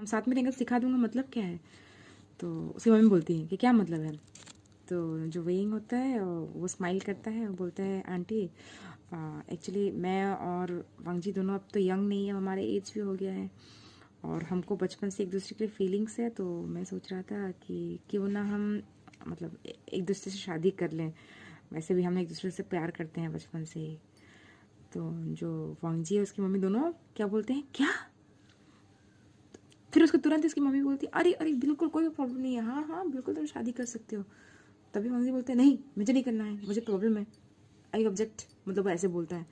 हम साथ में रहेंगे तो सिखा दूंगा, मतलब क्या है। तो उसकी मम्मी बोलती है कि क्या मतलब है। तो जो वेइंग होता है वो स्माइल करता है, वो बोलता है आंटी एक्चुअली मैं और वांगजी दोनों अब तो यंग नहीं है, हमारा एज भी हो गया है और हमको बचपन से एक दूसरे के लिए फीलिंग्स है, तो मैं सोच रहा था कि क्यों ना हम मतलब एक दूसरे से शादी कर लें। वैसे भी हम एक दूसरे से प्यार करते हैं बचपन से ही। तो जो वांगजी है उसकी मम्मी दोनों क्या बोलते हैं, क्या। फिर उसको तुरंत उसकी मम्मी बोलती है अरे अरे बिल्कुल कोई प्रॉब्लम नहीं है, हाँ हाँ बिल्कुल तुम शादी कर सकते हो। तभी वांगजी बोलते हैं नहीं मुझे नहीं करना है, मुझे प्रॉब्लम है, आई ऑब्जेक्ट, मतलब वो ऐसे बोलता है।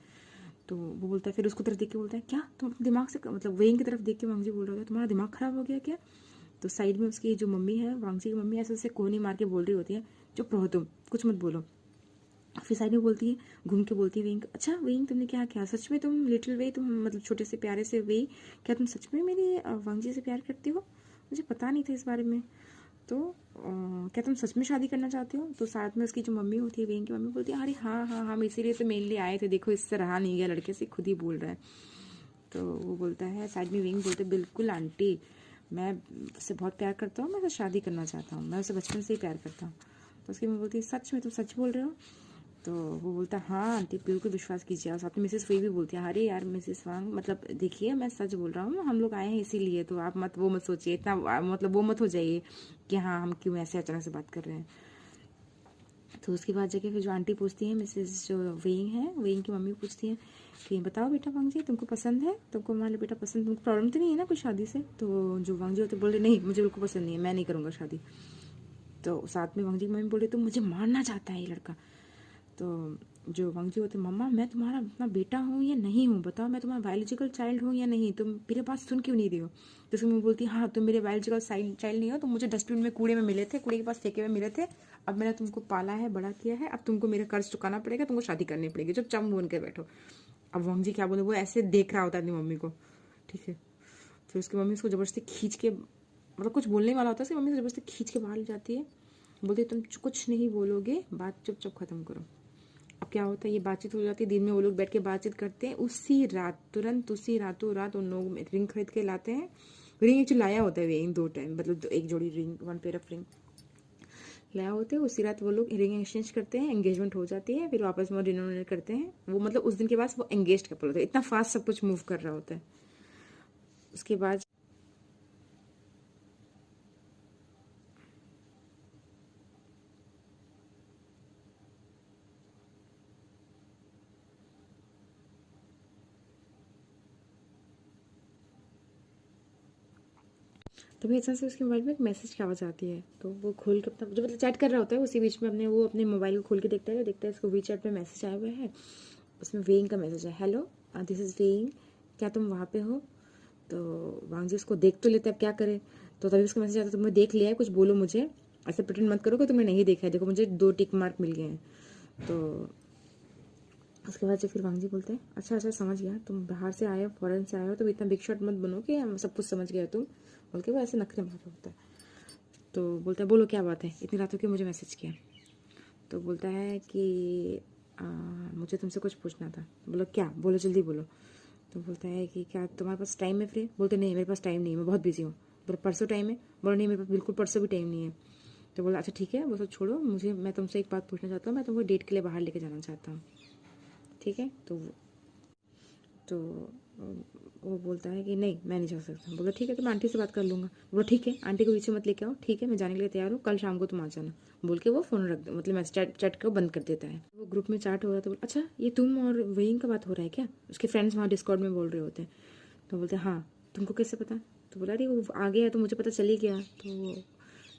तो वो बोलता है, फिर उसको तरफ देख के बोलता है क्या तुम अपने दिमाग से, मतलब वेइंग की तरफ देख के वांगजी बोल रहा है तुम्हारा दिमाग खराब हो गया क्या। तो साइड में उसकी जो मम्मी है, वांगजी की मम्मी, ऐसे उसे कोहनी मार के बोल रही होती है चुप रहो तुम, कुछ मत बोलो। फिर साइड में बोलती है, घूम के बोलती है वेइंग, अच्छा वेइंग तुमने क्या किया, सच में तुम लिटिल वे, तुम मतलब छोटे से प्यारे से वे, क्या तुम सच में मेरी वांगजी से प्यार करती हो, मुझे पता नहीं था इस बारे में। तो क्या तुम सच में शादी करना चाहते हो। तो साथ में उसकी जो मम्मी होती है, वेइंग की मम्मी, बोलती है अरे हाँ हाँ हम इसीलिए तो मेरे लिए आए थे, देखो इससे रहा नहीं गया लड़के से, खुद ही बोल रहा है। तो वो बोलता है, साइड में वेइंग बोलते बिल्कुल आंटी, मैं उससे बहुत प्यार करता हूँ, मैं उससे शादी करना चाहता हूँ, मैं उससे बचपन से ही प्यार करता हूँ। तो उसकी मम्मी बोलती है सच में, तुम सच बोल रहे हो। तो वो बोलता है हाँ आंटी बिल्कुल विश्वास कीजिए। और साथ में मिसेस वे भी बोलती है अरे यार मिसेस वांग, मतलब देखिए मैं सच बोल रहा हूँ, हम लोग आए हैं इसीलिए, तो आप मत वो मत सोचिए इतना, मतलब वो मत हो जाइए कि हाँ हम क्यों ऐसे अचानक से बात कर रहे हैं। तो उसके बाद जाके फिर जो आंटी पूछती है, मिसेस जो वेइंग है, वेइंग की मम्मी पूछती है कि बताओ बेटा वांग जी तुमको पसंद है, तुमको हमारा बेटा पसंद, तुमको प्रॉब्लम तो नहीं है ना कोई शादी से। तो जो वांग जी होते बोले नहीं मुझे बिल्कुल पसंद नहीं है, मैं नहीं करूँगा शादी। तो साथ में वांग जी की मम्मी बोले तो मुझे मारना चाहता है ये लड़का। तो जो वांगजी होते मम्मा मैं तुम्हारा अपना बेटा हूँ या नहीं हूँ, बताओ मैं तुम्हारा बायोलॉजिकल चाइल्ड हूँ या नहीं, तुम मेरे बात सुन क्यों नहीं रही हो। तो उसकी मम्मी बोलती हाँ तुम मेरे बायोलॉजिकल चाइल्ड नहीं हो, तुम मुझे डस्टबिन में कूड़े में मिले थे, कूड़े के पास फेंके हुए मिले थे, अब मैंने तुमको पाला है बड़ा किया है, अब तुमको मेरा कर्ज चुकाना पड़ेगा, तुमको शादी करनी पड़ेगी, जब चम बन के बैठो। अब वांगजी क्या बोले, वो ऐसे देख रहा होता है अपनी मम्मी को, ठीक है। फिर उसकी मम्मी उसको ज़बरदस्ती खींच के, मतलब कुछ बोलने वाला होता है, उसकी मम्मी ज़बरदस्ती खींच के बाहर ले जाती है, बोलती तुम कुछ नहीं बोलोगे, बात चुपचाप खत्म करो। अब क्या होता है, ये बातचीत हो जाती है, दिन में वो लोग बैठ के बातचीत करते हैं, उसी रात तुरंत उसी रातों रात उन लोग रिंग खरीद के लाते हैं। रिंग एक्चुअली लाया होता है वे इन 2 टाइम, मतलब एक जोड़ी रिंग, 1 पेयर ऑफ रिंग लाया होते हैं। उसी रात वो लोग रिंग एक्सचेंज करते हैं, एंगेजमेंट हो जाती है, फिर वापस में डिनर विनर करते हैं। वो मतलब उस दिन के बाद वो एंगेज कपल होता है, इतना फास्ट सब कुछ मूव कर रहा होता है। उसके बाद तभी अचानक से उसके मोबाइल में एक मैसेज की आवाज़ आती है। तो वो खोल के अपना जो मतलब चैट कर रहा होता है, उसी बीच में अपने वो अपने मोबाइल को खोल के देखता है इसको वी चैट में मैसेज आया हुआ है। उसमें वेइंग का मैसेज है, हेलो दिस इज़ वेइंग, क्या तुम वहाँ पे हो। तो वांग जी उसको देख तो लेते अब क्या करे। तो तभी उसका मैसेज आता है, तुमने देख लिया है, कुछ बोलो मुझे, ऐसे प्रिटेंड मत करो कि तुमने नहीं देखा है, देखो मुझे 2 टिक मार्क मिल गए हैं। तो उसके बाद से फिर वांग जी बोलते हैं अच्छा अच्छा समझ गया, तुम बाहर से आए हो, फॉरेन से आए हो, तो इतना बिग शॉट मत बनो कि हम सब कुछ समझ गए तुम, बोल के वो ऐसे नखरे मार होता है। तो बोलता है बोलो क्या बात है, इतनी रातों की मुझे मैसेज किया। तो बोलता है कि मुझे तुमसे कुछ पूछना था। बोलो क्या, बोलो जल्दी बोलो। तो बोलता है कि क्या तुम्हारे पास टाइम है फ्री। बोलते नहीं मेरे पास टाइम नहीं है, मैं बहुत बिजी हूँ। बोलो परसों टाइम है। बोलो नहीं मेरे पास बिल्कुल परसों भी टाइम नहीं है। तो बोला अच्छा ठीक है वो सब छोड़ो, मुझे मैं तुमसे एक बात पूछना चाहता हूँ, मैं तुमको डेट के लिए बाहर लेके जाना चाहता हूँ, ठीक है। तो वो बोलता है कि नहीं मैं नहीं जा सकता। बोला ठीक है तो मैं आंटी से बात कर लूँगा। बोला ठीक है आंटी को पीछे मत लेके आओ, ठीक है मैं जाने के लिए तैयार हूँ, कल शाम को तुम आ जाना, बोल के वो फ़ोन रख दो, मतलब मैसेज चैट को बंद कर देता है। वो ग्रुप में चैट हो रहा था, बोला अच्छा ये तुम और वेइंग का बात हो रहा है क्या। उसके फ्रेंड्स वहाँ डिस्कॉर्ड में बोल रहे होते हैं। तो बोलते हैं हाँ तुमको कैसे पता। तो बोला अरे वो आ गया तो मुझे पता चल ही गया, तो वो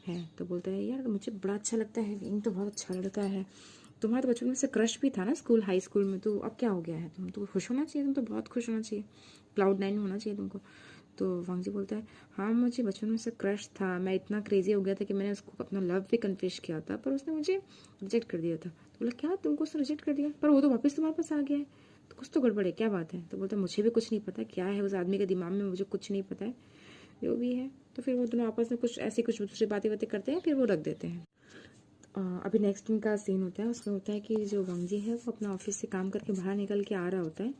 है। तो बोलता है यार मुझे बड़ा अच्छा लगता है, वेइंग तो बहुत अच्छा लड़का है, तुम्हारा तो बचपन में से क्रश भी था ना स्कूल हाई स्कूल में, तो अब क्या हो गया है, तुम तो खुश होना चाहिए, तुम तो बहुत खुश होना चाहिए, क्लाउड 9 होना चाहिए तुमको। तो वांग जी बोलता है हाँ मुझे बचपन में से क्रश था, मैं इतना क्रेजी हो गया था कि मैंने उसको अपना लव भी कन्फेस किया था, पर उसने मुझे रिजेक्ट कर दिया था। तो बोला क्या तुमको उसने रिजेक्ट कर दिया, पर वो तो वापस तुम्हारे पास आ गया है, तो कुछ तो गड़बड़ है, क्या बात है। तो बोलता है मुझे भी कुछ नहीं पता क्या है उस आदमी के दिमाग में, मुझे कुछ नहीं पता है, जो भी है। तो फिर वो दोनों आपस में कुछ ऐसी कुछ दूसरी बातें करते हैं, फिर वो रख देते हैं। अभी नेक्स्ट दिन का सीन होता है, उसमें होता है कि जो वांग जी है वो अपना ऑफिस से काम करके बाहर निकल के आ रहा होता है।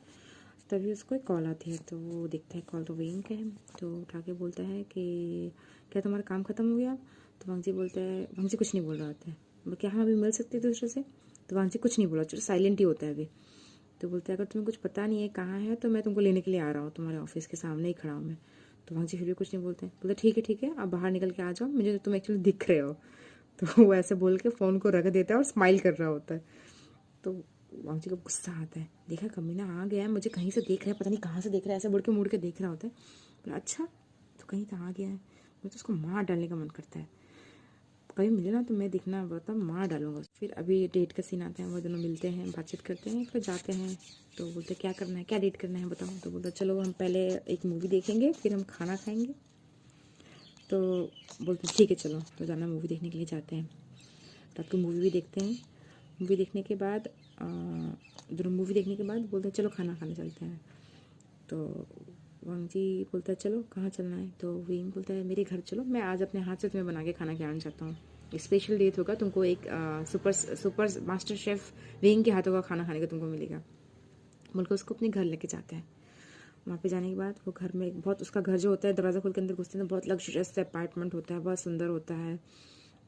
तभी उसको एक कॉल आती है, तो वो देखता है कॉल, तो वेइंग का है। तो उठा के बोलता है कि क्या तुम्हारा काम ख़त्म हो गया अब? तो वांग जी बोलता है, वांग जी कुछ नहीं बोल रहा होता है, बोले क्या हम अभी मिल सकते हैं दूसरे से? तो वांग जी कुछ नहीं बोला, चलो साइलेंट ही होता है अभी। तो बोलता है अगर तुम्हें कुछ पता नहीं है कहाँ है तो मैं तुमको लेने के लिए आ रहा हूँ, तुम्हारे ऑफिस के सामने ही खड़ा हूँ मैं। तो वांग जी फिर भी कुछ नहीं बोलते, बोलते ठीक है आप बाहर निकल के आ जाओ, मुझे तुम एक्चुअली दिख रहे हो। तो वो ऐसे बोल के फ़ोन को रख देता है और स्माइल कर रहा होता है। तो वांग जी को गुस्सा आता है, देखा कमीना आ गया है, मुझे कहीं से देख रहा है, पता नहीं कहाँ से देख रहा है, ऐसे मुड़ के देख रहा होता है। बोला अच्छा तो कहीं तो आ गया है, मुझे तो उसको मार डालने का मन करता है, कभी मिले ना तो मैं दिखना बता मार डालूंगा। फिर अभी डेट का सीन आता है, वो दोनों मिलते हैं, बातचीत करते हैं, फिर जाते हैं। तो बोलते क्या करना है, क्या डेट करना है बताओ? तो बोलते चलो हम पहले एक मूवी देखेंगे फिर हम खाना खाएंगे। तो बोलते ठीक है चलो, तो जाना मूवी देखने के लिए जाते हैं। रात को मूवी भी देखते हैं। मूवी देखने के बाद दोनों मूवी देखने के बाद बोलते हैं चलो खाना खाने चलते हैं। तो वांग जी बोलता है चलो कहाँ चलना है? तो वेइंग बोलता है मेरे घर चलो, मैं आज अपने हाथ से तुम्हें बना के खाना खिलाना चाहता हूँ, स्पेशल डेट होगा, तुमको एक सुपर मास्टर शेफ वेइंग के हाथों का खाना खाने का तुमको मिलेगा। बोलकर उसको अपने घर लेके जाते हैं। वहाँ पे जाने के बाद वो घर में बहुत, उसका घर जो होता है दरवाज़ा खोल के अंदर घुसते हैं, बहुत लग्जरियस अपार्टमेंट होता है, बहुत सुंदर होता है,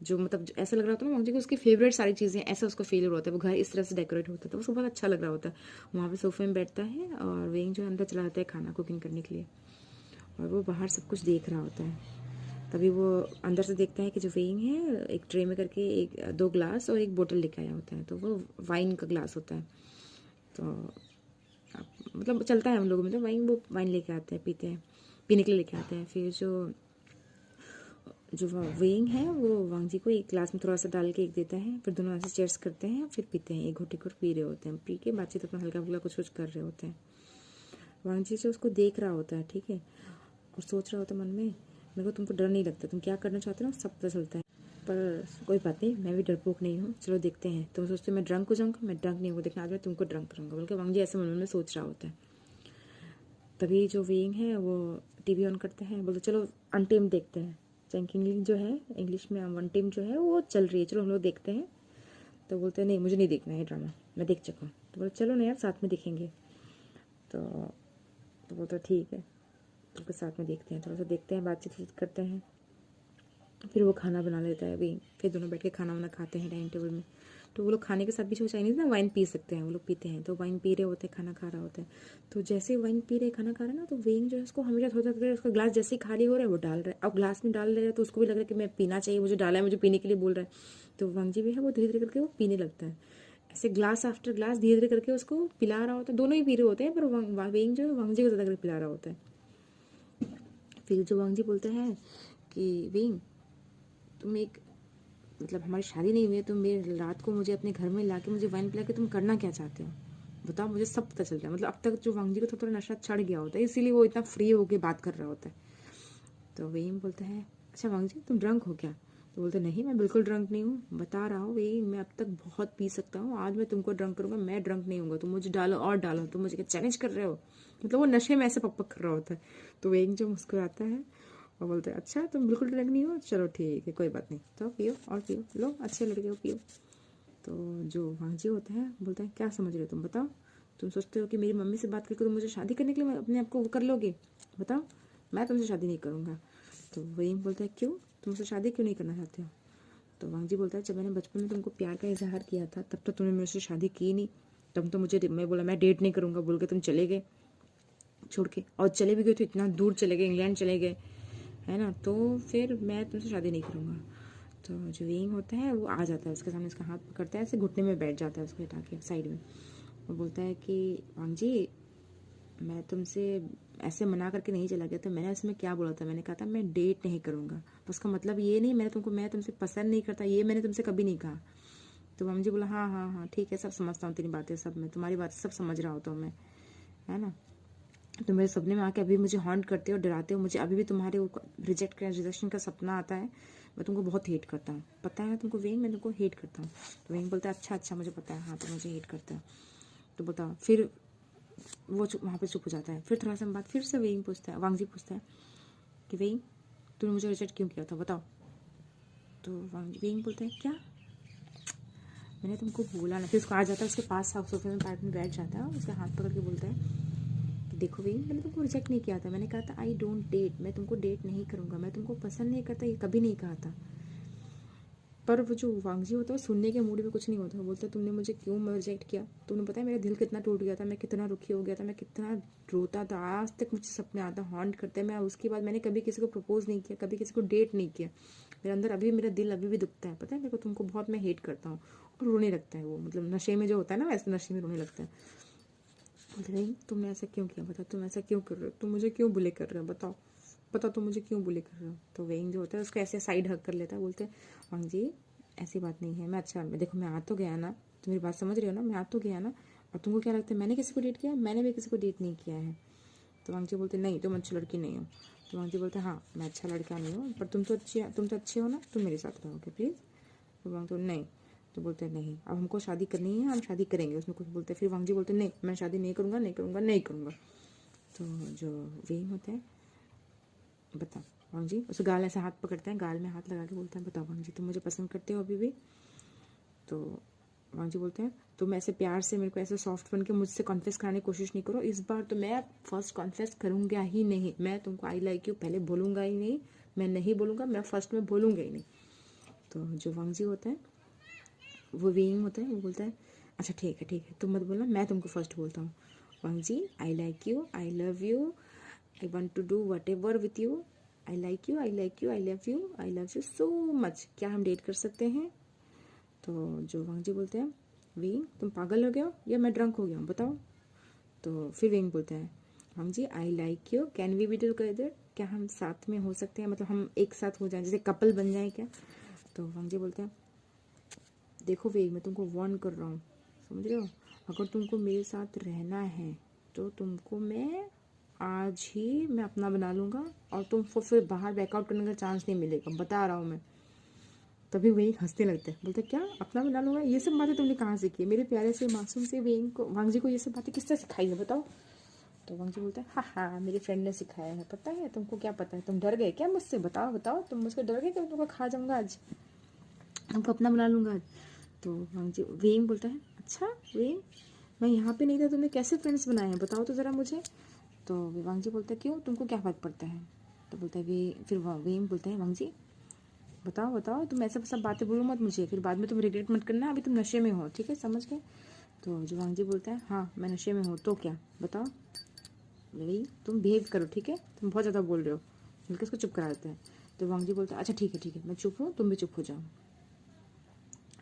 जो मतलब ऐसा लग रहा होता है ना मुझे कि उसकी फेवरेट सारी चीज़ें, ऐसा उसको फील होता है, वो घर इस तरह से डेकोरेट होता है, तो उसको बहुत अच्छा लग रहा होता है। वहाँ पे सोफे में बैठता है और वेइंग जो है अंदर चला जाता है खाना कुकिंग करने के लिए, और वो बाहर सब कुछ देख रहा होता है। तभी वो अंदर से देखता है कि जो वेइंग है एक ट्रे में करके एक 2 ग्लास और एक बोतल लेके आया होता है, तो वो वाइन का ग्लास होता है। तो मतलब चलता है हम लोगों में, तो वो वाइन लेके आते हैं, पीते हैं, पीने के लिए लेके आते हैं। फिर जो वेइंग है वो वांग जी को एक ग्लास में थोड़ा सा डाल के एक देता है, फिर दोनों ऐसे चेयर्स करते हैं, फिर पीते हैं, एक घुट पी रहे होते हैं, पी के बातचीत अपना हल्का फुल्का कुछ कर रहे होते हैं। वांग जी से उसको देख रहा होता है, ठीक है, और सोच रहा होता है मन में मेरे को तुमको डर नहीं लगता, तुम क्या करना चाहते हो सब पता चलता है, पर कोई बात नहीं, मैं भी डरपोक नहीं हूँ, चलो देखते हैं। तुम सोचते हो मैं ड्रंक हो जाऊँगा, मैं ड्रंक नहीं हूँ, देखना आज मैं तुमको ड्रंक करूँगा, बल्कि वांग जी ऐसे मन में सोच रहा होता है। तभी जो वेइंग है वो टीवी ऑन करते हैं, बोलते चलो अनटेम देखते हैं, चैंकिंग जो है इंग्लिश में वन टीम जो है वो चल रही है, चलो हम लोग देखते हैं। तो बोलते हैं नहीं मुझे नहीं देखना है ड्रामा, मैं देख चुका हूँ। तो बोले चलो ना यार साथ में देखेंगे। तो बोलते ठीक है, तो साथ में देखते हैं, थोड़ा सा देखते हैं, बातचीत करते हैं। फिर वो खाना बना लेता है अभी, फिर दोनों बैठ के खाना वाना खाते हैं डाइनिंग टेबल में। तो वो लोग खाने के साथ भी जो चाइनीज़ ना वाइन पी सकते हैं, वो लोग पीते हैं, तो वाइन पी रहे होते हैं, खाना खा रहा होता है। तो जैसे वाइन पी रहे खाना खा रहे हैं ना, तो वेइंग जो है उसको हमेशा थोड़ा थोड़ा उसका ग्लास जैसे ही खाली हो रहा है वो डाल रहा है, अब ग्लास में डाल रहा है तो उसको भी लग रहा है कि मैं पीना चाहिए, मुझे डाला है, मुझे पीने के लिए बोल रहा है। तो वांग जी भी है वो धीरे धीरे करके वो पीने लगता है, ऐसे ग्लास आफ्टर ग्लास धीरे धीरे करके उसको पिला रहा होता है, दोनों ही पी रहे होते हैं, पर वेइंग जो है वांग जी को ज़्यादा करके पिला रहा होता है। फिर जो वांग जी बोलते हैं कि वेइंग तुम एक मतलब हमारी शादी नहीं हुई है, तुम मेरे रात को मुझे अपने घर में लाके मुझे वाइन पिला के तुम करना क्या चाहते हो बताओ, मुझे सब पता चल रहा है। मतलब अब तक जो वांग जी को थोड़ा थोड़ा नशा चढ़ गया होता है, इसीलिए वो इतना फ्री होके बात कर रहा होता है। तो वेइंग बोलता है अच्छा वांग जी तुम ड्रंक हो क्या? तो बोलते नहीं मैं बिल्कुल ड्रंक नहीं हूँ, बता रहा हूँ वेइंग मैं अब तक बहुत पी सकता हूँ, आज मैं तुमको ड्रंक करूँगा, मैं ड्रंक नहीं हूँगा, तुम मुझे डालो और डालो, तुम मुझे क्या चैलेंज कर रहे हो? मतलब वो नशे में ऐसे पक पक कर रहा होता है। तो वेइंग जो मुस्कुराता है और बोलते हैं अच्छा तुम बिल्कुल ड्रंक नहीं हो, चलो ठीक है कोई बात नहीं, तो पियो और पियो, लो अच्छे लड़के हो पियो। तो जो वांग जी होता है बोलता है क्या समझ रहे हो तुम बताओ, तुम सोचते हो कि मेरी मम्मी से बात करके तुम मुझे शादी करने के लिए अपने आप को वो कर लोगे? बताओ मैं तुमसे शादी नहीं करूँगा। तो वही बोलता है क्यों, तुम मुझसे शादी क्यों नहीं करना चाहते हो? तो वांग जी बोलता है जब मैंने बचपन में तुमको प्यार का इजहार किया था तब तो तुमने मेरे से शादी की नहीं, तब तो मुझे मैं बोला मैं डेट नहीं करूँगा बोल के तुम चले गए छोड़ के, और चले भी गए तो इतना दूर चले गए, इंग्लैंड चले गए, है ना, तो फिर मैं तुमसे शादी नहीं करूँगा। तो जो वेइंग होता है वो आ जाता है उसके सामने, उसका हाथ पकड़ता है, ऐसे घुटने में बैठ जाता है उसको हटा के साइड में, वो बोलता है कि वांग जी मैं तुमसे ऐसे मना करके नहीं चला गया, तो मैंने उसमें क्या बोला था, मैंने कहा था मैं डेट नहीं करूँगा, उसका मतलब ये नहीं मैं तुमसे पसंद नहीं करता, ये मैंने तुमसे कभी नहीं कहा। तो वांग जी बोला हाँ हाँ हाँ ठीक है सब समझता हूँ तेरी बातें, सब मैं तुम्हारी बात सब समझ रहा होता हूँ मैं, है ना, तो मेरे सपने में आके अभी मुझे हॉन्ट करते हो, डराते हो मुझे, अभी भी तुम्हारे रिजेक्शन का सपना आता है, मैं तुमको बहुत हेट करता हूँ, पता है तुमको वेइंग मैं तुमको हेट करता हूँ। तो वेइंग बोलता है अच्छा मुझे पता है, हाँ तो मुझे हेट करता है, तो बताओ। फिर वो वहाँ पे चुप हो जाता है। फिर थोड़ा सा बाद फिर से वेइंग पूछता है, वांग जी पूछता है कि वेइंग तूने मुझे रिजेक्ट क्यों किया था बताओ? तो वेइंग बोलता है क्या मैंने तुमको बोला ना, फिर उसको आ जाता है उसके पास सोफे में पार्ट में बैठ जाता है, उसके हाथ पकड़ के बोलता है देखो भाई, मैंने तुमको रिजेक्ट नहीं किया था, मैंने कहा था आई डोंट डेट, मैं तुमको डेट नहीं करूँगा, मैं तुमको पसंद नहीं करता, ये कभी नहीं कहा था। पर वो जो वांगजी होता है सुनने के मूड में कुछ नहीं होता, बोलता तुमने मुझे क्यों रिजेक्ट किया, तुमने पता है मेरा दिल कितना टूट गया था, मैं कितना दुखी हो गया था, मैं कितना रोता था, आज तक मुझे सपने आता हॉन्ट करते हैं। मैं उसके बाद मैंने कभी किसी को प्रपोज नहीं किया, कभी किसी को डेट नहीं किया, मेरे अंदर अभी मेरा दिल अभी भी दुखता है, पता है मेरे को, तुमको बहुत मैं हेट करता हूँ। और रोने लगता है वो, मतलब नशे में जो होता है ना वैसे नशे में रोने लगता है। बोलते नहीं तुमने ऐसा क्यों किया, बता तुम ऐसा क्यों कर रहे हो, तुम मुझे क्यों बुले कर रहे हो, बताओ बताओ तुम मुझे क्यों बुले कर रहे हो। तो वेइंग जो होता है उसको ऐसे साइड हक कर लेता है, बोलते हैं वांग जी ऐसी बात नहीं है, मैं अच्छा देखो मैं आ तो गया ना, तुम मेरी बात समझ रहे हो ना, मैं आ तो गया ना, और तुमको क्या लगता है मैंने किसी को डेट किया, मैंने भी किसी को डेट नहीं किया है। तो वांग जी बोलते नहीं तुम अच्छी लड़की नहीं हो। तो वांग जी बोलते हाँ मैं अच्छा लड़का नहीं हूँ, पर तुम तो अच्छे हो ना, तुम मेरे साथ रहोगे प्लीज़। तो वांग तो नहीं, तो बोलते हैं नहीं अब हमको शादी करनी है, हम शादी करेंगे, उसमें कुछ बोलते हैं। फिर वांग जी बोलते हैं नहीं मैं शादी नहीं करूँगा, नहीं करूँगा, नहीं करूँगा। तो जो वेइंग होता है, बताओ वांग जी, उसे गाल ऐसे हाथ पकड़ते हैं, गाल में हाथ लगा के बोलते हैं बताओ वांग जी तुम मुझे पसंद करते हो अभी भी। तो वांग जी बोलते हैं तुम ऐसे प्यार से मेरे को ऐसे सॉफ्ट बन के मुझसे कॉन्फेस कराने की कोशिश नहीं करो, इस बार तो मैं फर्स्ट कॉन्फेस करूँगा ही नहीं, मैं तुमको आई लाइक यू पहले बोलूँगा ही नहीं, मैं नहीं बोलूँगा, मैं फर्स्ट में बोलूँगा ही नहीं। तो जो वांग जी होता है वो वेइंग होता है, वो बोलता है अच्छा ठीक है तुम मत बोलना, मैं तुमको फर्स्ट बोलता हूँ। Wang ji I like you, I love you, I want to do whatever with you, I like you, I like you, I love you, I love you so much, क्या हम डेट कर सकते हैं। तो जो वांग जी बोलते हैं वेइंग तुम पागल हो गए हो या मैं ड्रंक हो गया हूँ बताओ। तो फिर वेइंग बोलता है Wang ji I like you, can we be together, क्या हम साथ में हो सकते हैं, मतलब हम एक साथ हो जाएं, जैसे कपल बन जाए क्या। तो वांग जी बोलते हैं देखो वेइंग मैं तुमको वार्न कर रहा हूँ, समझ रहे हो, अगर तुमको मेरे साथ रहना है तो तुमको मैं आज ही मैं अपना बना लूँगा, और तुमको फिर बाहर बैकआउट करने का चांस नहीं मिलेगा, बता रहा हूँ मैं। तभी वेइंग हंसने लगते हैं, बोलते क्या अपना बना लूँगा, ये सब बातें तुमने कहाँ से की, मेरे प्यारे से मासूम से वेइंग को, वांग जी को ये सब बातें किसने सिखाई है बताओ। तो वांग जी बोलते हैं हाँ मेरी फ्रेंड ने सिखाया है, पता है तुमको क्या पता है, तुम डर गए क्या मुझसे, बताओ बताओ तुम मुझसे डर गए कि मैं तुमको खा जाऊँगा आज, तुमको अपना बना लूँगा आज। तो वांग जी वेइंग बोलता है अच्छा वेइंग मैं यहाँ पे नहीं था, तुमने कैसे फ्रेंड्स बनाए हैं बताओ तो ज़रा मुझे। तो वांग जी बोलता है क्यों तुमको क्या फ़र्क पड़ता है। तो बोलता है फिर वेइंग बोलते हैं वांग जी बताओ बताओ तुम ऐसा सब बातें बोलो मत मुझे, फिर बाद में तुम रिग्रेट मत करना, अभी तुम नशे में हो, ठीक है समझ गए। तो जो वांग जी बोलता है हाँ मैं नशे में हूँ तो क्या बताओ, भाई तुम बिहेव करो ठीक है, तुम बहुत ज़्यादा बोल रहे हो, मिलकर उसको चुप करा देते हैं। तो वांग जी बोलता है अच्छा ठीक है मैं चुप हूँ, तुम भी चुप हो जाओ।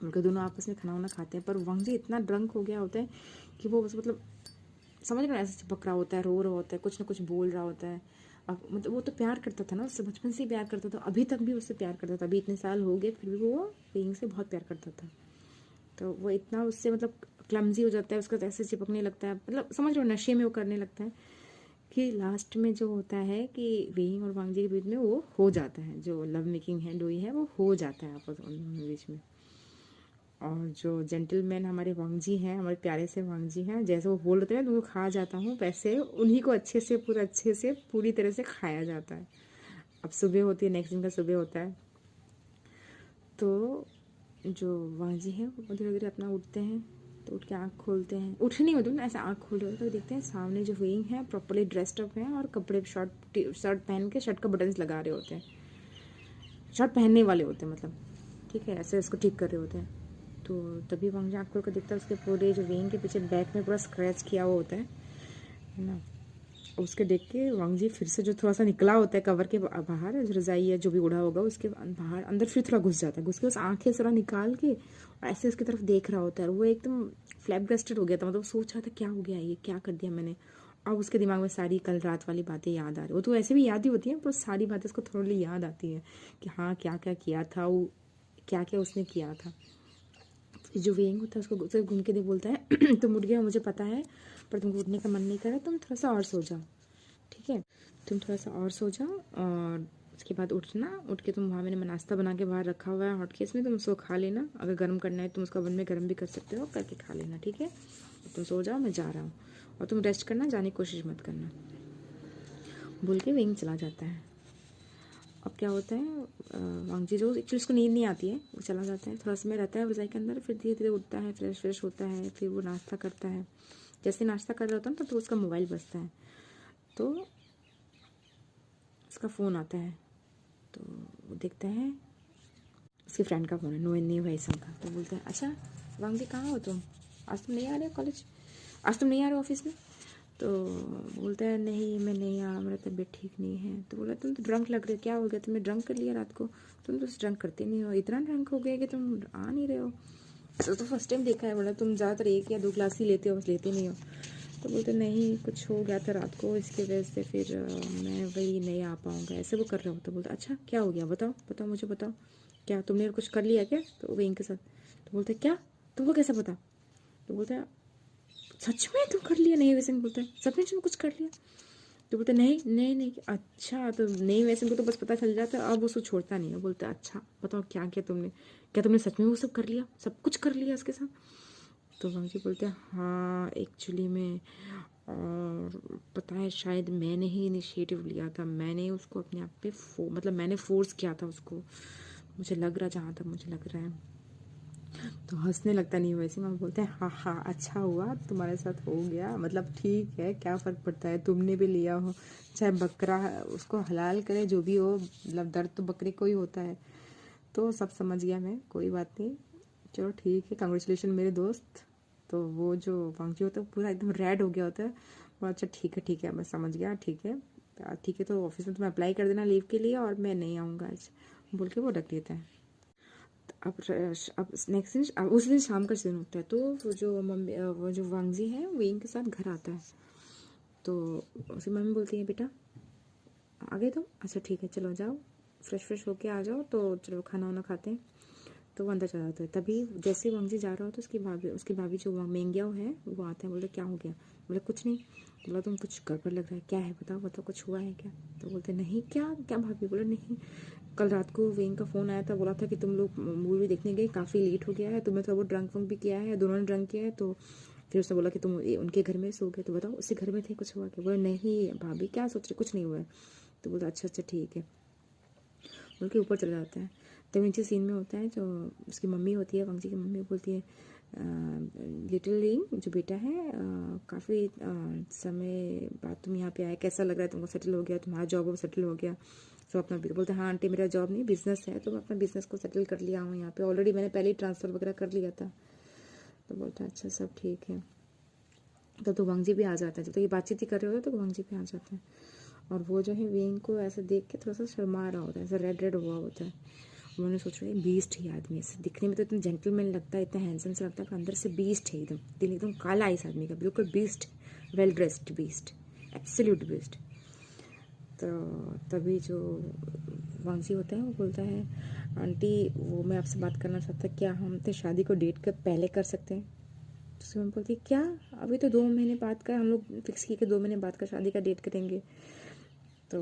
उनके दोनों आपस में खाना वाना खाते हैं, पर वांग जी इतना ड्रंक हो गया होता है कि वो बस मतलब समझ रहे हो ऐसे चिपक रहा होता है, रो रहा होता है, कुछ ना कुछ बोल रहा होता है। अब मतलब वो तो प्यार करता था ना उससे, बचपन से ही प्यार करता था, अभी तक भी उससे प्यार करता था, अभी इतने साल हो गए फिर भी वो वेइंग से बहुत प्यार करता था। तो वो इतना उससे मतलब क्लमजी हो जाता है, उसका ऐसे चिपकने लगता है, मतलब समझ रहे हो नशे में वो करने लगता है कि लास्ट में जो होता है कि वेइंग और वांग जी के बीच में वो हो जाता है, जो लव मेकिंग है डोई है वो हो जाता है आपस उनके बीच में। और जो जेंटलमैन हमारे वांग जी हैं, हमारे प्यारे से वांग जी हैं, जैसे वो बोल रहे थे ना तुमको खा जाता हूँ, वैसे उन्हीं को अच्छे से पूरी तरह से खाया जाता है। अब सुबह होती है, नेक्स्ट दिन का सुबह होता है, तो जो वांग जी हैं वो धीरे धीरे अपना उठते हैं, तो उठ के आँख खोलते हैं, उठ नहीं होते ना ऐसे आँख खोल रहे होते तो देखते हैं सामने जो वेइंग है प्रॉपरली ड्रेस्ड अप है, और कपड़े शर्ट पहन के शर्ट का बटन्स लगा रहे होते हैं, शर्ट पहनने वाले होते हैं मतलब, ठीक है ऐसे इसको ठीक कर रहे होते हैं। तो तभी वांग जी आँख खोल कर देखता है, उसके पूरे जो वेइंग के पीछे बैक में पूरा स्क्रैच किया हुआ होता है ना। उसके देख के वांग जी फिर से जो थोड़ा सा निकला होता है कवर के बाहर, जो रजाई है जो भी उड़ा होगा उसके बाहर अंदर फिर थोड़ा घुस जाता है, घुस के उस आँखें थोड़ा निकाल के और ऐसे उसकी तरफ देख रहा होता है, और वो एकदम फ्लैबगस्टेड हो गया था, मतलब सोच रहा था क्या हो गया, ये क्या कर दिया मैंने। अब उसके दिमाग में सारी कल रात वाली बातें याद आ रही, वो तो ऐसे भी याद ही होती हैं पर सारी बातें उसको थोड़ी याद आती है कि हाँ क्या क्या किया था, वो क्या क्या उसने किया था। जो वेइंग होता है उसको उसे घूम के दे बोलता है तुम उठ गए हो मुझे पता है, पर तुमको उठने का मन नहीं कर रहा, तुम थोड़ा सा और सो जाओ, ठीक है तुम थोड़ा सा और सो जाओ, और उसके बाद उठना, उठ के तुम वहाँ मैंने नाश्ता बना के बाहर रखा हुआ है हॉट केस में, तुम उसको खा लेना, अगर गर्म करना है तुम उसका ओवन में गर्म भी कर सकते हो, करके खा लेना ठीक है। तुम सो जाओ मैं जा रहा हूँ, और तुम रेस्ट करना, जाने की कोशिश मत करना, बोल के वेइंग चला जाता है। अब क्या होता है वांग जी जो एक्चुअली उसको नींद नहीं आती है, वो चला जाता है, थोड़ा समय रहता है रजाई के अंदर, फिर धीरे धीरे उठता है, फ्रेश होता है, फिर वो नाश्ता करता है। जैसे नाश्ता कर रहा होता है ना तो उसका मोबाइल बजता है, तो उसका फ़ोन आता है, तो वो देखते हैं उसके फ्रेंड का फ़ोन है, नोएनी वैसम का। तो बोलते हैं अच्छा वांग जी कहाँ हो तुम, आज तुम नहीं आ रहे हो कॉलेज, आज तुम नहीं आ रहे हो ऑफिस में। तो बोलता है नहीं मैं नहीं आ रहा, मेरा तबीयत ठीक नहीं है। तो बोला तुम तो ड्रंक लग रहे हो, क्या हो गया, तुमने ड्रंक कर लिया रात को, तुम तो ड्रंक करते नहीं हो, इतना ड्रंक हो गया कि तुम आ नहीं रहे हो। तो फर्स्ट टाइम देखा है, बोला तुम ज़्यादातर 1 या 2 ग्लास ही लेते हो, बस लेते नहीं हो। तो बोलते नहीं कुछ हो गया था रात को, इसकी वजह से फिर मैं वही नहीं आ पाऊँगा, ऐसे वो कर रहा हो। तो बोलता अच्छा क्या हो गया, बताओ बताओ मुझे बताओ, क्या तुमने कुछ कर लिया क्या। तो वेंग के साथ। तो बोलते क्या, तुमको कैसे पता। तो बोलता है सच में तुम कर लिया, नहीं वैसे नहीं, बोलता है सच में तुम कुछ कर लिया। तो बोलते नहीं नहीं नहीं, अच्छा तो नहीं वैसे को तो बस पता चल जाता है, अब उसको छोड़ता नहीं है। बोलता अच्छा बताओ क्या किया तुमने, क्या तुमने सच में वो सब कर लिया, सब कुछ कर लिया उसके साथ। तो वंशी बोलते हैं हाँ एक्चुअली में, और पता है शायद मैंने ही इनिशिएटिव लिया था, मैंने उसको अपने आप पे मतलब मैंने फोर्स किया था उसको, मुझे लग रहा, जहाँ तक मुझे लग रहा है। तो हंसने लगता नहीं वैसे, मैं बोलते हैं हाँ हाँ अच्छा हुआ तुम्हारे साथ हो गया, मतलब ठीक है क्या फ़र्क पड़ता है, तुमने भी लिया हो, चाहे बकरा उसको हलाल करे जो भी हो, मतलब दर्द तो बकरे को ही होता है। तो सब समझ गया मैं, कोई बात नहीं, चलो ठीक है, कांग्रेचुलेशन मेरे दोस्त। तो वो जो वांगजी होता है पूरा एकदम रेड हो गया होता है, वो अच्छा ठीक है मैं समझ गया, ठीक है ठीक है, तो ऑफिस में तुम अप्लाई कर देना लीव के लिए, और मैं नहीं आऊँगा आज, बोल के वो रख देता है। अब नेक्स्ट दिन, उस दिन शाम का सीन होता है। तो वो जो वांगजी है वो इनके साथ घर आता है। तो उसकी मम्मी बोलती है बेटा आ गए तुम, अच्छा ठीक है चलो जाओ फ्रेश होके आ जाओ, तो चलो खाना वाना खाते हैं। तो वो अंदर चला जाता है। तभी जैसे वांगजी जा रहा हो तो उसकी भाभी जो मेंग्याओ है वो आते हैं, बोलते क्या हो गया। बोले कुछ नहीं। बोला तुम कुछ गड़बड़ लग रहा है, क्या है बताओ बताओ कुछ हुआ है क्या। तो बोलते नहीं क्या क्या भाभी। बोला नहीं कल रात को वेंग का फ़ोन आया था, बोला था कि तुम लोग मूवी देखने गए, काफ़ी लेट हो गया है, तुमने थोड़ा बहुत ड्रंक वंक भी किया है, दोनों ने ड्रंक किया है। तो फिर उसने बोला कि तुम उनके घर में सो गए, तो बताओ उसी घर में थे, कुछ हुआ क्या। बोला नहीं भाभी क्या सोच रहे, कुछ नहीं हुआ है। तो बोला अच्छा ठीक है, बोल के ऊपर चला जाता है। तब नीचे सीन में होता है, जो उसकी मम्मी होती है वांगजी की मम्मी, बोलती है लिटिल रिंग जो बेटा है, काफ़ी समय बाद तुम यहाँ पे आए, कैसा लग रहा है तुमको, सेटल हो गया, तुम्हारा जॉब वो सेटल हो गया। तो अपना बोलते हैं हाँ आंटी मेरा जॉब नहीं बिजनेस है, तो मैं अपना बिजनेस को सेटल कर लिया हूँ यहाँ पे, ऑलरेडी मैंने पहले ही ट्रांसफ़र वगैरह कर लिया था। तो बोलता है अच्छा सब ठीक है। तो वांगजी भी आ जाता है, जब तक ये बातचीत ही कर रहे होते तो वांगजी भी आ जाता है। और वो जो है वेंग को ऐसे देख के थोड़ा सा शर्मा रहा होता है, ऐसा रेड हुआ होता है। उन्होंने सोच रहा है बीस्ट है आदमी, ऐसे दिखने में तो इतना जेंटलमैन लगता है, इतना हैंडसम से लगता है, पर अंदर से बीस्ट है, एकदम दिल एकदम काला है इस आदमी का, बिल्कुल beast, well dressed beast, absolute beast. तो तभी जो वांगजी होता है वो बोलता है आंटी वो मैं आपसे बात करना चाहता, क्या हम तो शादी को डेट कर पहले कर सकते हैं। तो उसकी मम्मी बोलती है क्या, अभी तो 2 महीने बाद का हम लोग फिक्स किए कि 2 महीने बाद का शादी का डेट करेंगे। तो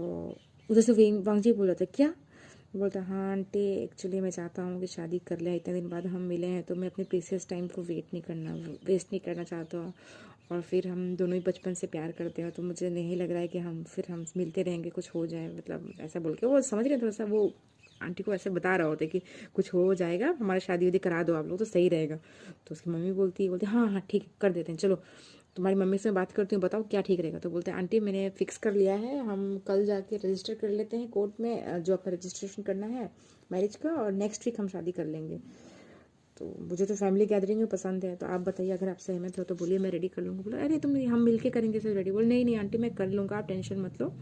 उधर से वांगजी बोल रहा था क्या, बोलता हाँ आंटी एक्चुअली मैं चाहता हूँ कि शादी कर लिया, इतने दिन बाद हम मिले हैं, तो मैं अपने प्रीसियस टाइम को वेस्ट नहीं करना चाहता, और फिर हम दोनों ही बचपन से प्यार करते हैं, तो मुझे नहीं लग रहा है कि हम मिलते रहेंगे, कुछ हो जाए, मतलब ऐसा बोल के वो समझ रहे थोड़ा सा, वो आंटी को ऐसे बता रहा होता है कि कुछ हो जाएगा, हमारा शादी वादी करा दो आप लोग तो सही रहेगा। तो उसकी मम्मी बोलती है हाँ ठीक कर देते हैं, चलो तुम्हारी मम्मी से मैं बात करती हूँ, बताओ क्या ठीक रहेगा। तो बोलते हैं आंटी मैंने फ़िक्स कर लिया है, हम कल जाके रजिस्टर कर लेते हैं कोर्ट में, जो आपका रजिस्ट्रेशन करना है मैरिज का, और नेक्स्ट वीक हम शादी कर लेंगे। तो मुझे तो फैमिली गैदरिंग में पसंद है, तो आप बताइए अगर आप सहमत हो तो बोलिए मैं रेडी कर लूँगा। बोला अरे तुम हम मिल के करेंगे सर रेडी। बोले नहीं आंटी मैं कर लूँगा, आप टेंशन मत लो,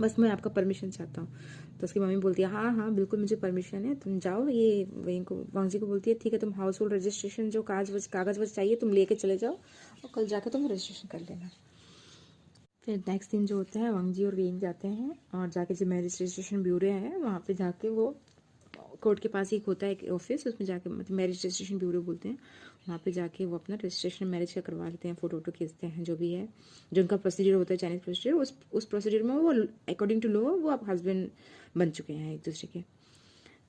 बस मैं आपका परमिशन चाहता हूँ। तो उसकी मम्मी बोलती है हाँ बिल्कुल मुझे परमिशन है, तुम जाओ। ये वहीं को वांगजी को बोलती है ठीक है तुम हाउस होल्ड रजिस्ट्रेशन जो कागज़ वज चाहिए तुम लेके चले जाओ, और कल जाकर तुम रजिस्ट्रेशन कर लेना। फिर नेक्स्ट दिन जो होता है वांगजी और वेंग जाते हैं, और जाके जो मैरिज रजिस्ट्रेशन ब्यूरो है वहाँ पे जाके, वो कोर्ट के पास ही एक होता है एक ऑफिस, उसमें जाके मतलब मैरिज रजिस्ट्रेशन ब्यूरो बोलते हैं, वहाँ पे जाके वो अपना रजिस्ट्रेशन मैरिज का करवा लेते हैं, फ़ोटो खींचते हैं, जो भी है जो उनका प्रोसीजर होता है चाइनीज़ प्रोसीजर, उस प्रोसीजर में वो अकॉर्डिंग टू लॉ वो आप हस्बैंड बन चुके हैं एक दूसरे के।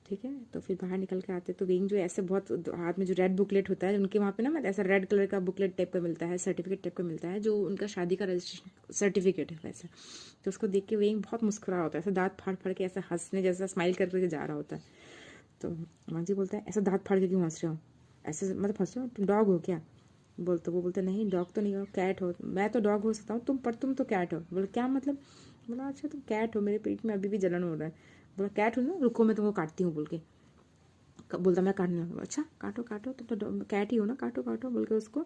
ठीक है, तो फिर बाहर निकल के आते तो वेंग जो ऐसे बहुत हाथ में जो रेड बुकलेट होता है उनके वहाँ पे ना, मतलब ऐसा रेड कलर का बुकलेट टाइप का मिलता है, सर्टिफिकेट टाइप का मिलता है, जो उनका शादी का रजिस्ट्रेशन सर्टिफिकेट है वैसा। तो उसको देख के वेंग बहुत मुस्कुरा होता है, ऐसा दांत फाड़ के ऐसा हंसने जैसा स्माइल करके जा रहा होता है। तो वांगजी बोलता है ऐसा दांत फाड़ के क्यों हंस रहे हो, ऐसे मतलब हंस रहे हो, तुम डॉग हो क्या। वो बोलते नहीं डॉग तो नहीं हो, कैट हो। मैं तो डॉग हो सकता हूँ तुम तो कैट हो। बोले क्या मतलब? बोला अच्छा तुम कैट हो, मेरे पेट में अभी भी जलन हो रहा है। बोला कैट हो ना, रुको मैं तुमको काटती हूँ बोल के। बोलता मैं काटने लगा। अच्छा काटो काटो, तुम तो कैट ही हो ना, काटो काटो बोल के उसको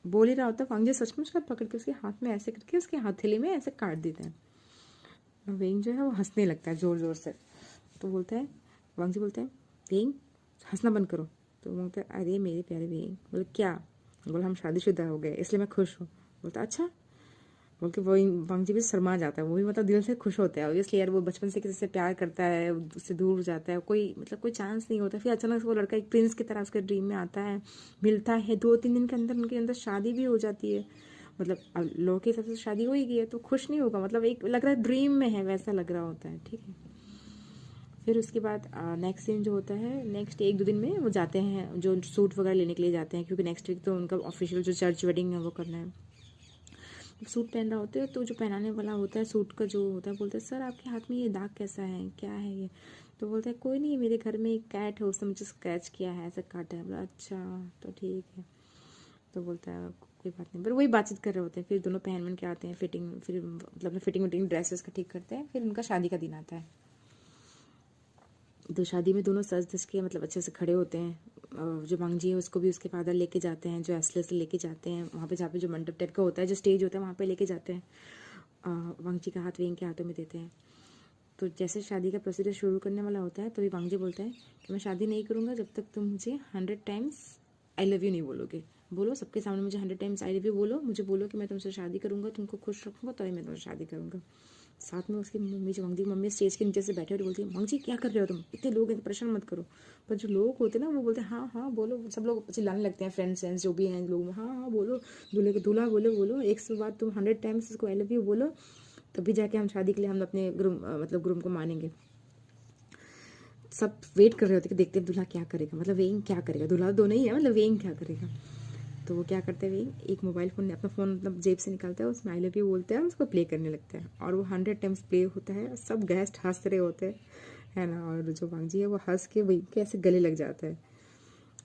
बोल ही रहा होता। वांगजी सचमुच का पकड़ के उसके हाथ में ऐसे करके उसके हथेली में ऐसे काट देते हैं। वेंग जो है वो हंसने लगता है ज़ोर ज़ोर से। तो बोलता है, वांगजी बोलते हैं वेंग हंसना बंद करो। तो वो बोलता है अरे मेरे प्यारे वेंग। बोले क्या? बोला हम शादीशुदा हो गए इसलिए मैं खुश हूँ। बोलता अच्छा। बोल के वही वांगजी भी शर्मा जाता है। वो भी मतलब दिल से खुश होता है। ऑब्वियसली यार वो बचपन से किसी से प्यार करता है, उससे दूर जाता है, कोई मतलब कोई चांस नहीं होता। फिर अचानक से वो लड़का एक प्रिंस की तरह उसके ड्रीम में आता है, मिलता है, 2-3 दिन के अंदर उनके अंदर शादी भी हो जाती है। मतलब लोगों के हिसाब से शादी हो ही गई है तो खुश नहीं होगा, मतलब एक लग रहा है ड्रीम में है वैसा लग रहा होता है। ठीक है। फिर उसके बाद नेक्स्ट दिन जो होता है, नेक्स्ट 1-2 दिन में वो जाते हैं जो सूट वगैरह लेने के लिए जाते हैं, क्योंकि नेक्स्ट वीक तो उनका ऑफिशियल जो चर्च वेडिंग है वो करना है। सूट पहन रहा होता है तो जो पहनाने वाला होता है सूट का जो होता है बोलता है सर आपके हाथ में ये दाग कैसा है, क्या है ये? तो बोलता है कोई नहीं, मेरे घर में एक कैट है उसने मुझे स्क्रैच किया है, ऐसा काटा है। बोला अच्छा तो ठीक है। तो बोलता है कोई बात नहीं। पर वही बातचीत कर रहे होते हैं। फिर दोनों पहन के आते हैं, फिटिंग फिर मतलब फिटिंग विटिंग ड्रेसेस का ठीक करते हैं। फिर उनका शादी का दिन आता है। तो शादी में दोनों सज धज के मतलब अच्छे से खड़े होते हैं। जो वांगजी है उसको भी उसके फादर लेके जाते हैं, जो एसले से लेके जाते हैं वहाँ पे, जहाँ पे जो मंडप टाइप का होता है, जो स्टेज होता है वहाँ पे लेके जाते हैं। वांगजी का हाथ वेंग के हाथों में देते हैं। तो जैसे शादी का प्रोसीजर शुरू करने वाला होता है तभी वांगजी बोलता है कि मैं शादी नहीं करूँगा जब तक तुम मुझे 100 टाइम्स आई लव यू नहीं बोलोगे। बोलो सबके सामने मुझे 100 टाइम्स आई लव यू बोलो, मुझे बोलो कि मैं तुमसे शादी करूँगा, तुमको खुश रखूँगा तभी मैं तुमसे शादी करूँगा। साथ में उसकी मम्मी, जो वांगजी की मम्मी स्टेज के नीचे से बैठे और बोलती है वांगजी क्या कर रहे हो तुम, इतने लोग हैं परेशान मत करो। पर जो लोग होते हैं ना वो बोलते हैं हाँ हाँ बोलो, सब लोग चिल्लाने लगते हैं, फ्रेंड्स जो भी हैं लोग, हाँ हाँ बोलो, दूल्हे को दूल्हा बोलो बोलो, 100 बार तुम 100 टाइम्स उसको आई लव यू बोलो तभी जाके हम शादी के लिए हम अपने ग्रूम को मानेंगे। सब वेट कर रहे होते कि देखते हैं दूल्हा क्या करेगा, मतलब वेइंग क्या करेगा, दूल्हा दोनों ही है, मतलब वेइंग क्या करेगा। तो वो क्या करते हैं, वेइंग एक मोबाइल फ़ोन अपना फ़ोन मतलब जेब से निकालता है, उसमें आई लव यू बोलते हैं, उसको प्ले करने लगता है और वो 100 टाइम्स प्ले होता है। सब गेस्ट हंस रहे होते हैं, है ना। और जो वांगजी है वो हंस के वेइंग के ऐसे गले लग जाता है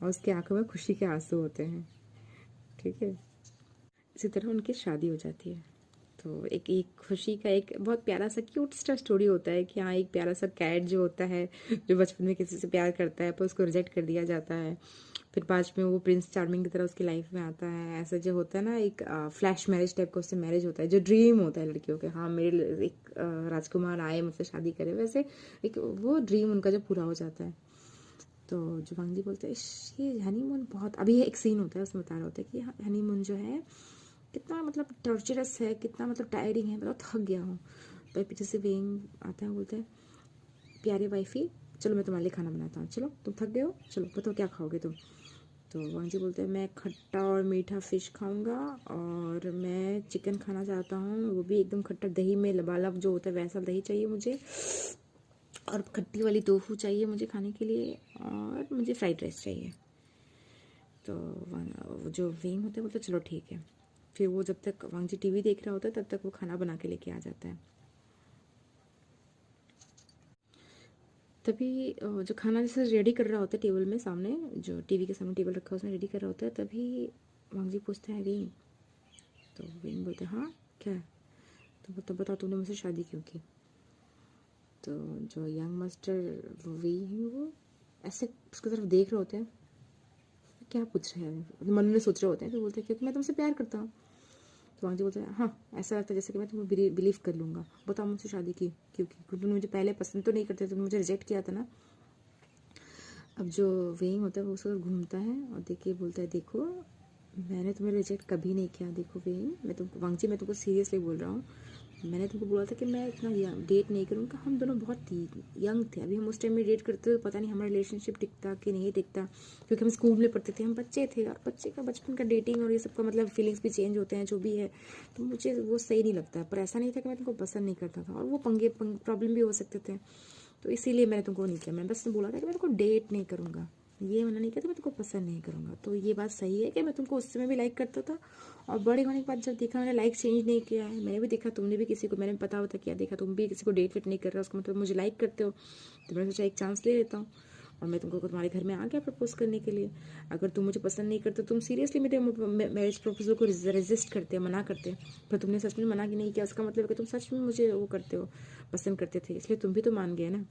और उसकी आंखों में खुशी के आंसू होते हैं। ठीक है। इसी तरह उनकी शादी हो जाती है। तो एक खुशी का एक बहुत प्यारा सा क्यूट सा स्टोरी होता है कि हाँ एक प्यारा सा कैट जो होता है जो बचपन में किसी से प्यार करता है पर उसको रिजेक्ट कर दिया जाता है, फिर बाद में वो प्रिंस चार्मिंग की तरह उसकी लाइफ में आता है। ऐसा जो होता है ना एक फ्लैश मैरिज टाइप का उससे मैरिज होता है, जो ड्रीम होता है लड़कियों के, हाँ मेरे एक राजकुमार आए मुझसे शादी करे, वैसे एक वो ड्रीम उनका जो पूरा हो जाता है। तो जो वांगजी बोलते हैं ये हनीमून बहुत, अभी एक सीन होता है उसमें बता रहा होता है कि हनीमून जो है कितना मतलब टॉर्चरस है, कितना मतलब टायरिंग है, मतलब थक गया हूँ। तो पीछे से वेंग आता है, बोलते हैं प्यारे वाइफी चलो मैं तुम्हारे लिए खाना बनाता हूँ, चलो तुम थक गए हो, चलो बताओ क्या खाओगे तुम। तो वांगजी बोलते हैं मैं खट्टा और मीठा फ़िश खाऊंगा और मैं चिकन खाना चाहता हूँ, वो भी एकदम खट्टा, दही में लबालब जो होता है वैसा दही चाहिए मुझे, और खट्टी वाली टोफू चाहिए मुझे खाने के लिए, और मुझे फ्राइड राइस चाहिए। तो जो वेंग होता है बोलते चलो ठीक है। फिर वो जब तक वांगजी टीवी देख रहा होता है तब तक वो खाना बना के लेके आ जाता है। तभी जो खाना जैसे रेडी कर रहा होता है टेबल में सामने, जो टीवी के सामने टेबल रखा है उसमें रेडी कर रहा होता है, तभी वांगजी पूछता है वेंग। तो वेंग बोलते हैं हाँ क्या है? तो बताओ तुमने मुझसे शादी क्यों की? तो जो यंग मास्टर वो वेंग ऐसे उसकी तरफ देख रहे होते हैं, क्या पूछ रहे हैं, मन में सोच रहे होते हैं। तो बोलते हैं क्योंकि मैं तुमसे प्यार करता हूँ। तो वांगजी बोलते हैं हाँ ऐसा लगता है जैसे कि मैं तुम्हें बिलीव कर लूँगा, बताओ मुझसे शादी की क्योंकि तुमने मुझे पहले पसंद तो नहीं करते, तुमने मुझे रिजेक्ट किया था ना। अब जो वेइंग होता है वो उसको घूमता है और देखिए बोलता है देखो मैंने तुम्हें रिजेक्ट कभी नहीं किया, देखो वेइंग मैं तुमको, वांगजी मैं तुमको सीरियसली बोल रहा हूँ, मैंने तुमको बोला था कि मैं इतना डेट नहीं करूँगा, हम दोनों बहुत यंग थे, अभी हम उस टाइम में डेट करते थे पता नहीं हमारा रिलेशनशिप टिकता कि नहीं टिकता, क्योंकि हम स्कूल में पढ़ते थे, हम बच्चे थे और बच्चे का बचपन का डेटिंग और ये सब का मतलब फीलिंग्स भी चेंज होते हैं जो भी है, तो मुझे वो सही नहीं लगता। पर ऐसा नहीं था कि मैं तुमको पसंद नहीं करता था, और वो प्रॉब्लम भी हो सकते थे, तो इसीलिए मैंने तुमको नहीं किया। मैं बस बोला था कि मैं तुमको डेट नहीं करूँगा, ये मैंने नहीं किया था मैं तुमको पसंद नहीं करूँगा। तो ये बात सही है कि मैं तुमको उस समय भी लाइक करता था, और बड़े होने के बाद जब देखा मैंने लाइक चेंज नहीं किया है, मैंने भी देखा तुमने भी किसी को, मैंने पता होता क्या देखा तुम भी किसी को डेट वेट नहीं कर रहा, उसका मतलब मुझे लाइक करते हो, तो मैंने सोचा एक चांस ले लेता हूँ। और मैं तुमको तुम्हारे घर में आ गया प्रपोज करने के लिए। अगर तुम मुझे पसंद नहीं करते, तुम सीरियसली मेरे मैरिज प्रपोजल को रेजिस्ट करते, मना करते, पर तुमने सच में मना नहीं किया, उसका मतलब है कि तुम सच में मुझे वो करते हो, पसंद करते थे, इसलिए तुम भी तो मान गए ना।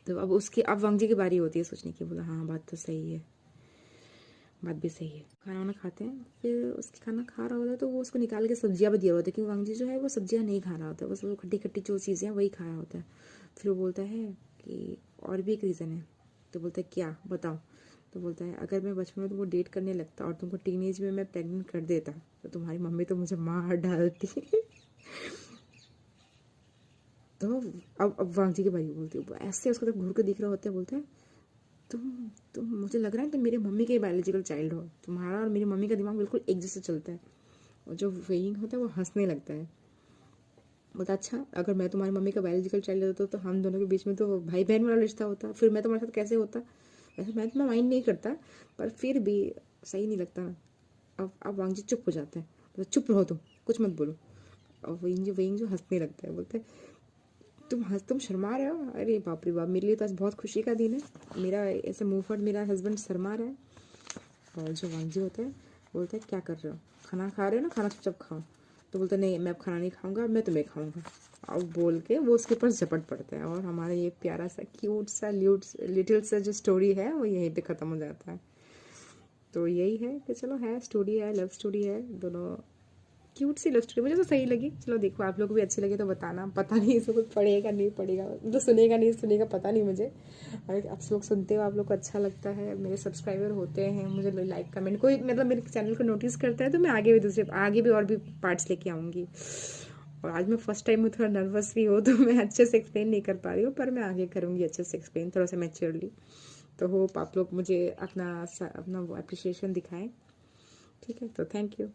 तो अब वांग जी की बारी होती है सोचने की। बोला हाँ बात तो सही है, बात भी सही है। खाना वाना खाते हैं, फिर उसके खाना खा रहा होता है तो वो उसको निकाल के सब्जियां भी दिया होता है, क्योंकि वांग जी जो है वो सब्जियां नहीं खा रहा होता है, बस वो खट्टी खट्टी जो चीज़ें हैं वही खा रहा होता है। फिर वो बोलता है कि और भी एक रीज़न है। तो बोलता है क्या, बताओ। तो बोलता है अगर मैं बचपन में तुमको डेट करने लगता और तुमको टीनेज में मैं प्रेग्नेंट कर देता तो तुम्हारी मम्मी तो मुझे मार डालती। तो अब वांग जी की बारी बोलती है, वो ऐसे उसको तब घूर के दिख रहा होता है। बोलता है तुम मुझे लग रहा है तुम मेरे मम्मी के बायोलॉजिकल चाइल्ड हो, तुम्हारा और मेरी मम्मी का दिमाग बिल्कुल एक जैसे चलता है। और जो वेइंग होता है वो हंसने लगता है। बोलता अच्छा, अगर मैं तुम्हारी मम्मी का बायोलॉजिकल चाइल्ड होता तो हम दोनों के बीच में तो भाई बहन वाला रिश्ता होता, फिर मैं तुम्हारे साथ कैसे होता। वैसे मैं तुम्हें माइंड नहीं करता, पर फिर भी सही नहीं लगता ना। अब वांग जी चुप हो जाता है, बोलता चुप रहो तुम, कुछ मत बोलो। और वेइंग जो हंसने लगता है। बोलते तुम शर्मा रहे हो। अरे बाप रे बाप, मेरे लिए तो आज बहुत खुशी का दिन है, मेरा ऐसे मुंह फट मेरा हस्बैंड शर्मा रहा है। और जो वांगजी होता है बोलता है क्या कर रहे हो, खाना खा रहे हो ना, खाना चुपचाप खाओ। तो बोलता है नहीं मैं अब खाना नहीं खाऊंगा, मैं तुम्हें खाऊंगा। और बोल के वो उसके ऊपर झपट पड़ता है। और हमारा ये प्यारा सा क्यूट सा लिटिल सा जो स्टोरी है वो यहीं पे ख़त्म हो जाता है। तो यही है कि चलो है स्टोरी है, लव स्टोरी है, दोनों क्यूट सी लव स्टोरी, मुझे तो सही लगी। चलो देखो आप लोग को भी अच्छी लगे तो बताना, पता नहीं इसको कुछ पढ़ेगा नहीं पढ़ेगा, मतलब सुनेगा नहीं सुनेगा पता नहीं मुझे। और आप लोग सुनते हो, आप लोग को अच्छा लगता है, मेरे सब्सक्राइबर होते हैं, मुझे लाइक कमेंट कोई मतलब मेरे चैनल को नोटिस करता है तो मैं आगे भी और भी पार्ट्स लेके आऊँगी। और आज मैं फर्स्ट टाइम में थोड़ा नर्वस भी हो तो मैं अच्छे से एक्सप्लेन नहीं कर पा रही हूँ, पर मैं आगे करूँगी अच्छे से एक्सप्लेन, थोड़ा सा मैच्योरली। तो होप आप लोग मुझे अपना वो अप्रिशिएशन दिखाएं। ठीक है, तो थैंक यू।